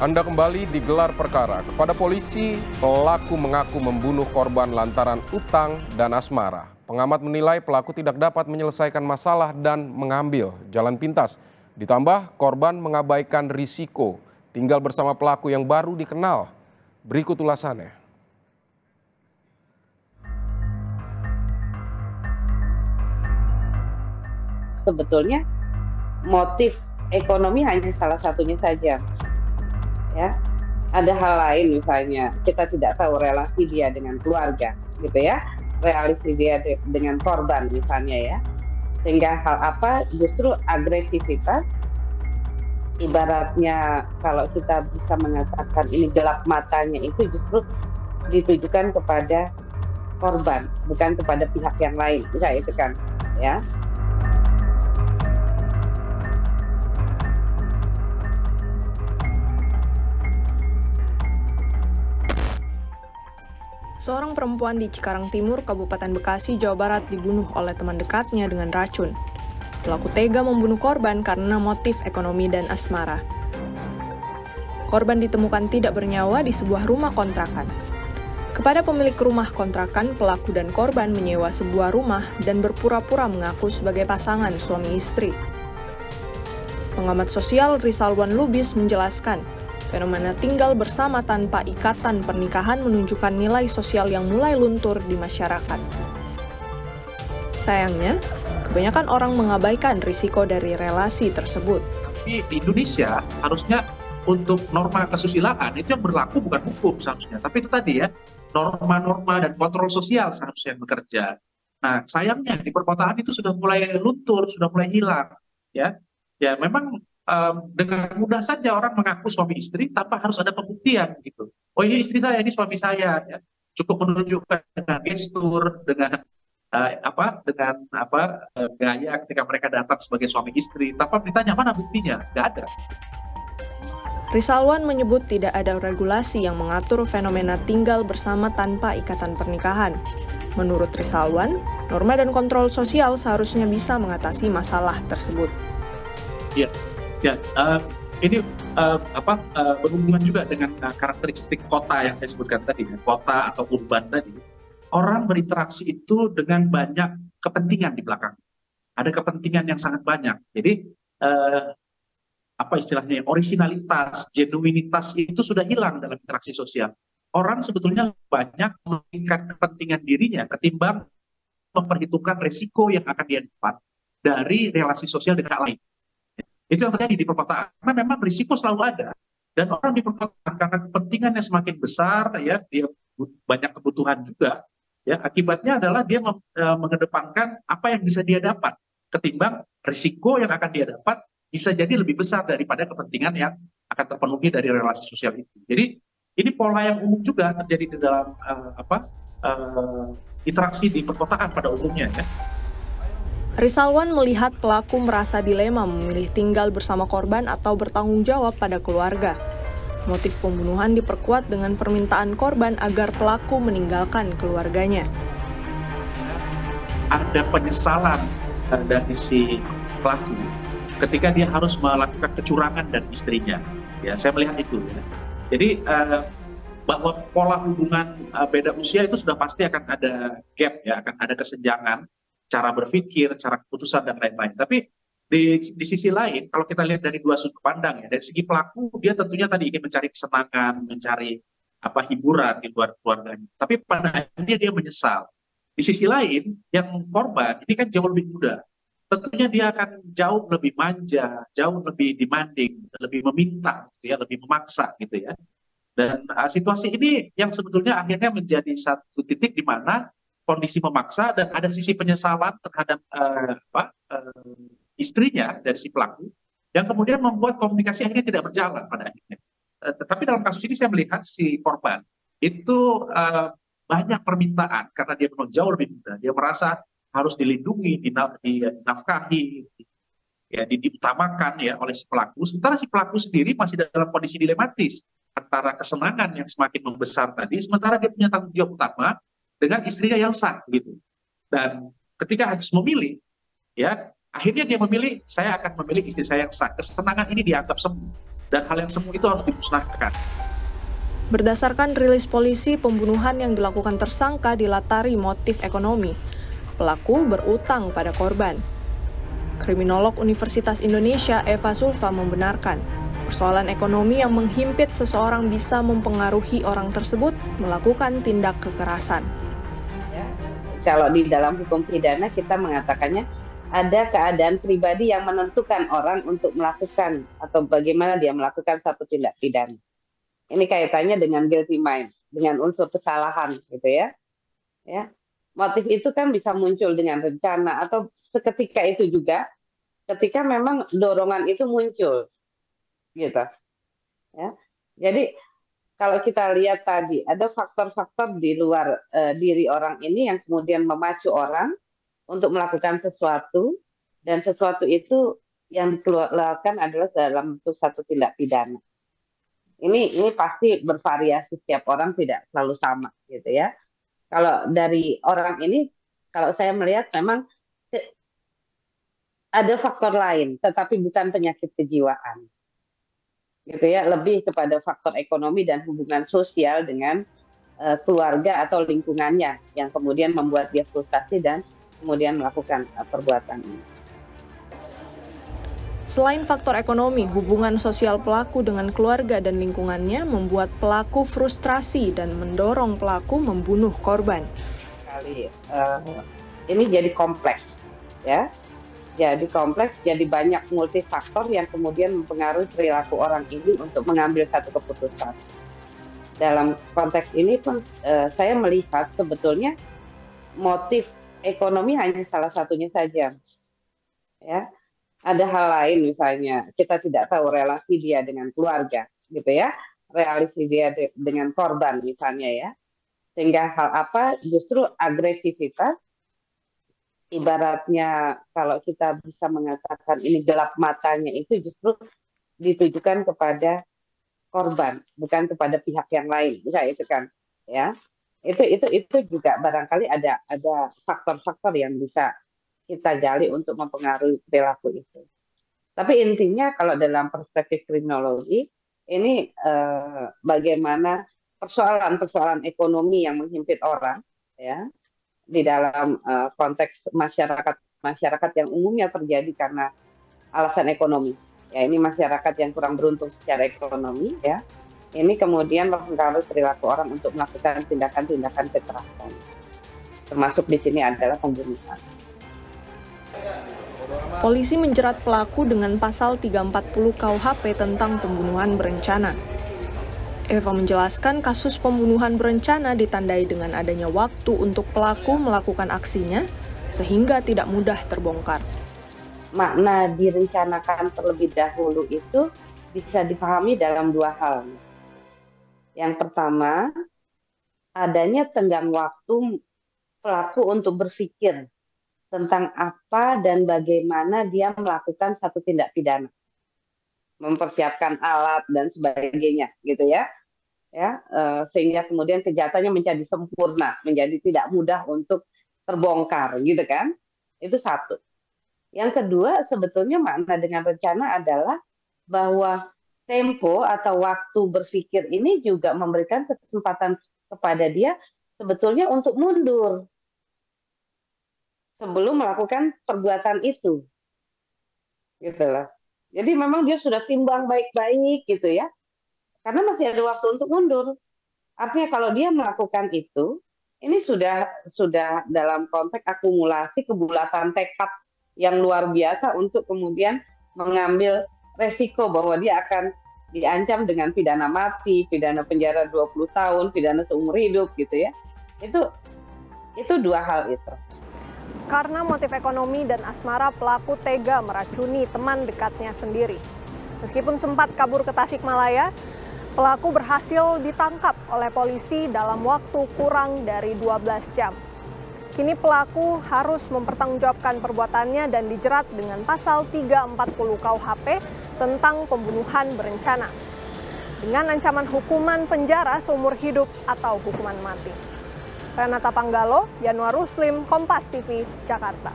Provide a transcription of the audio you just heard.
Anda kembali digelar perkara. Kepada polisi, pelaku mengaku membunuh korban lantaran utang dan asmara. Pengamat menilai pelaku tidak dapat menyelesaikan masalah dan mengambil jalan pintas. Ditambah korban mengabaikan risiko tinggal bersama pelaku yang baru dikenal. Berikut ulasannya. Sebetulnya motif ekonomi hanya salah satunya saja. Ya, ada hal lain, misalnya kita tidak tahu relasi dia dengan keluarga, gitu ya, relasi dia dengan korban misalnya ya, sehingga hal apa justru agresivitas, ibaratnya kalau kita bisa mengatakan ini gelap matanya itu justru ditujukan kepada korban, bukan kepada pihak yang lain, bisa itu kan ya. Seorang perempuan di Cikarang Timur, Kabupaten Bekasi, Jawa Barat dibunuh oleh teman dekatnya dengan racun. Pelaku tega membunuh korban karena motif ekonomi dan asmara. Korban ditemukan tidak bernyawa di sebuah rumah kontrakan. Kepada pemilik rumah kontrakan, pelaku dan korban menyewa sebuah rumah dan berpura-pura mengaku sebagai pasangan suami istri. Pengamat sosial Rizalwan Lubis menjelaskan, fenomena tinggal bersama tanpa ikatan pernikahan menunjukkan nilai sosial yang mulai luntur di masyarakat. Sayangnya, kebanyakan orang mengabaikan risiko dari relasi tersebut. Di Indonesia harusnya untuk norma kesusilaan itu yang berlaku bukan hukum seharusnya, tapi itu tadi ya, norma-norma dan kontrol sosial seharusnya yang bekerja. Nah, sayangnya di perkotaan itu sudah mulai luntur, sudah mulai hilang, ya. Ya memang dengan mudah saja orang mengaku suami istri tanpa harus ada pembuktian gitu. Oh ini istri saya, ini suami saya. Ya. Cukup menunjukkan dengan gestur, dengan gaya ketika mereka datang sebagai suami istri tanpa ditanya mana buktinya, nggak ada. Rizalwan menyebut tidak ada regulasi yang mengatur fenomena tinggal bersama tanpa ikatan pernikahan. Menurut Rizalwan, norma dan kontrol sosial seharusnya bisa mengatasi masalah tersebut. Ya, ini berhubungan juga dengan karakteristik kota yang saya sebutkan tadi, kota atau urban tadi. Orang berinteraksi itu dengan banyak kepentingan di belakang. Ada kepentingan yang sangat banyak. Jadi istilahnya originalitas, genuinitas itu sudah hilang dalam interaksi sosial. Orang sebetulnya banyak menginginkan kepentingan dirinya ketimbang memperhitungkan resiko yang akan dia dapat dari relasi sosial dengan lain. Itu yang terjadi di perkotaan, karena memang risiko selalu ada. Dan orang di perkotaan karena kepentingannya semakin besar, ya dia banyak kebutuhan juga. Ya akibatnya adalah dia mengedepankan apa yang bisa dia dapat, ketimbang risiko yang akan dia dapat bisa jadi lebih besar daripada kepentingan yang akan terpenuhi dari relasi sosial itu. Jadi ini pola yang umum juga terjadi di dalam interaksi di perkotaan pada umumnya, ya. Rizalwan melihat pelaku merasa dilema memilih tinggal bersama korban atau bertanggung jawab pada keluarga. Motif pembunuhan diperkuat dengan permintaan korban agar pelaku meninggalkan keluarganya. Ada penyesalan dari si pelaku ketika dia harus melakukan kecurangan dan istrinya. Ya, saya melihat itu. Ya. Jadi bahwa pola hubungan beda usia itu sudah pasti akan ada gap, ya, akan ada kesenjangan. Cara berpikir, cara keputusan, dan lain-lain. Tapi di sisi lain, kalau kita lihat dari dua sudut pandang, ya, dari segi pelaku, dia tentunya tadi ingin mencari kesenangan, mencari hiburan di luar keluarganya. Tapi pada akhirnya dia menyesal. Di sisi lain, yang korban ini kan jauh lebih muda. Tentunya dia akan jauh lebih manja, jauh lebih demanding, lebih meminta, gitu ya, lebih memaksa, gitu ya. Dan situasi ini yang sebetulnya akhirnya menjadi satu titik di mana kondisi memaksa dan ada sisi penyesalan terhadap istrinya dari si pelaku yang kemudian membuat komunikasi akhirnya tidak berjalan pada akhirnya. Tetapi dalam kasus ini saya melihat si korban itu banyak permintaan karena dia memang jauh lebih muda. Dia merasa harus dilindungi, dinafkahi, ya, diutamakan ya oleh si pelaku. Sementara si pelaku sendiri masih dalam kondisi dilematis antara kesenangan yang semakin membesar tadi, sementara dia punya tanggung jawab utama dengan istrinya yang sah gitu. Dan ketika harus memilih, ya akhirnya dia memilih, saya akan memilih istri saya yang sah. Kesenangan ini dianggap semu. dan hal yang semu itu harus dimusnahkan. Berdasarkan rilis polisi, pembunuhan yang dilakukan tersangka dilatari motif ekonomi. Pelaku berutang pada korban. Kriminolog Universitas Indonesia Eva Sulfa membenarkan, persoalan ekonomi yang menghimpit seseorang bisa mempengaruhi orang tersebut melakukan tindak kekerasan. Ya, kalau di dalam hukum pidana kita mengatakannya ada keadaan pribadi yang menentukan orang untuk melakukan atau bagaimana dia melakukan satu tindak pidana. Ini kaitannya dengan guilty mind, dengan unsur kesalahan, gitu ya. Ya, motif itu kan bisa muncul dengan rencana atau seketika itu juga, ketika memang dorongan itu muncul, gitu. Ya, jadi kalau kita lihat tadi ada faktor-faktor di luar diri orang ini yang kemudian memacu orang untuk melakukan sesuatu, dan sesuatu itu yang dikeluarkan adalah dalam bentuk satu tindak pidana. Ini pasti bervariasi, setiap orang tidak selalu sama, gitu ya. Kalau dari orang ini, kalau saya melihat memang ada faktor lain, tetapi bukan penyakit kejiwaan, gitu ya. Lebih kepada faktor ekonomi dan hubungan sosial dengan keluarga atau lingkungannya yang kemudian membuat dia frustasi dan kemudian melakukan perbuatan ini. Selain faktor ekonomi, hubungan sosial pelaku dengan keluarga dan lingkungannya membuat pelaku frustrasi dan mendorong pelaku membunuh korban. Ini jadi kompleks, ya. Jadi kompleks, jadi banyak multifaktor yang kemudian mempengaruhi perilaku orang ini untuk mengambil satu keputusan. Dalam konteks ini pun saya melihat sebetulnya motif ekonomi hanya salah satunya saja, ya. Ada hal lain, misalnya kita tidak tahu relasi dia dengan keluarga, gitu ya, relasi dia dengan korban misalnya, ya, sehingga hal apa justru agresivitas, ibaratnya kalau kita bisa mengatakan ini gelap matanya itu justru ditujukan kepada korban, bukan kepada pihak yang lain, bisa itu kan, ya, itu juga barangkali ada faktor-faktor yang bisa kita gali untuk mempengaruhi perilaku itu. Tapi intinya kalau dalam perspektif kriminologi, ini bagaimana persoalan-persoalan ekonomi yang menghimpit orang, ya, di dalam konteks masyarakat yang umumnya terjadi karena alasan ekonomi. Ya, ini masyarakat yang kurang beruntung secara ekonomi, ya. Ini kemudian mempengaruhi perilaku orang untuk melakukan tindakan-tindakan kekerasan. Termasuk di sini adalah pembunuhan. Polisi menjerat pelaku dengan pasal 340 KUHP tentang pembunuhan berencana. Eva menjelaskan kasus pembunuhan berencana ditandai dengan adanya waktu untuk pelaku melakukan aksinya, sehingga tidak mudah terbongkar. Makna direncanakan terlebih dahulu itu bisa dipahami dalam dua hal. Yang pertama, adanya tenggang waktu pelaku untuk berpikir tentang apa dan bagaimana dia melakukan satu tindak pidana, mempersiapkan alat dan sebagainya, gitu ya, sehingga kemudian kejahatannya menjadi sempurna, menjadi tidak mudah untuk terbongkar, gitu kan? Itu satu. Yang kedua, sebetulnya makna dengan rencana adalah bahwa tempo atau waktu berpikir ini juga memberikan kesempatan kepada dia sebetulnya untuk mundur sebelum melakukan perbuatan itu, gitu loh. Jadi memang dia sudah timbang baik-baik, gitu ya, karena masih ada waktu untuk mundur. Artinya kalau dia melakukan itu, ini sudah dalam konteks akumulasi kebulatan tekad yang luar biasa untuk kemudian mengambil resiko bahwa dia akan diancam dengan pidana mati, pidana penjara 20 tahun, pidana seumur hidup, gitu ya. Itu dua hal itu. Karena motif ekonomi dan asmara, pelaku tega meracuni teman dekatnya sendiri. Meskipun sempat kabur ke Tasikmalaya, pelaku berhasil ditangkap oleh polisi dalam waktu kurang dari 12 jam. Kini pelaku harus mempertanggungjawabkan perbuatannya dan dijerat dengan pasal 340 KUHP tentang pembunuhan berencana, dengan ancaman hukuman penjara seumur hidup atau hukuman mati. Renata Panggalo, Yanuar Ruslim, Kompas TV, Jakarta.